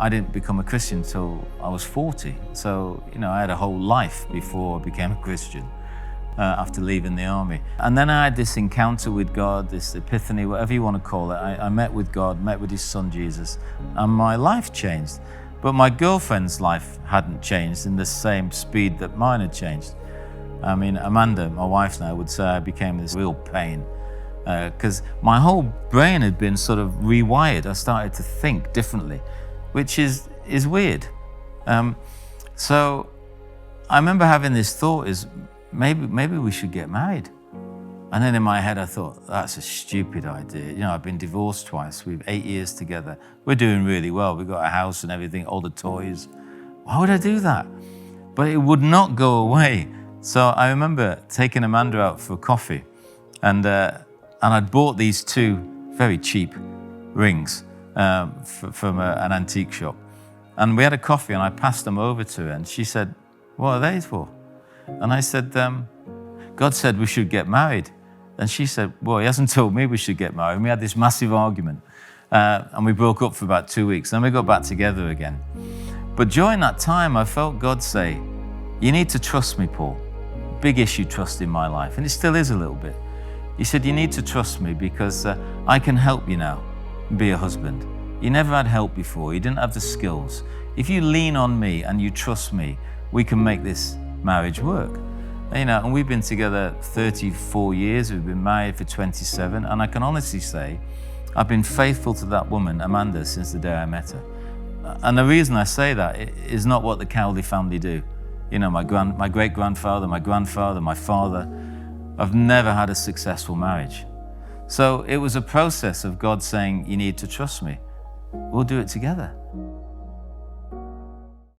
I didn't become a Christian until I was 40. So, I had a whole life before I became a Christian after leaving the army. And then I had this encounter with God, this epiphany, whatever you want to call it. I met with God, met with his son Jesus, and my life changed. But my girlfriend's life hadn't changed in the same speed that mine had changed. I mean, Amanda, my wife now, would say I became this real pain because my whole brain had been sort of rewired. I started to think differently, which is weird. So I remember having this thought is maybe we should get married. And then in my head I thought, that's a stupid idea. I've been divorced twice. We've 8 years together. We're doing really well. We've got a house and everything, all the toys. Why would I do that? But it would not go away. So I remember taking Amanda out for coffee, and I'd bought these 2 very cheap rings from an antique shop. And we had a coffee, and I passed them over to her, and she said, "What are they for?" And I said, "God said we should get married." And she said, "Well, he hasn't told me we should get married." And we had this massive argument, and we broke up for about 2 weeks. Then we got back together again. But during that time, I felt God say, "You need to trust me, Paul." Big issue, trust in my life, and it still is a little bit. He said, "You need to trust me because I can help you now be a husband. You never had help before. You didn't have the skills. If you lean on me and you trust me, we can make this marriage work." And we've been together 34 years. We've been married for 27, and I can honestly say I've been faithful to that woman, Amanda, since the day I met her. And the reason I say that is not what the Cowley family do. My great-grandfather, my grandfather, my father, I've never had a successful marriage. So it was a process of God saying, "You need to trust me. We'll do it together."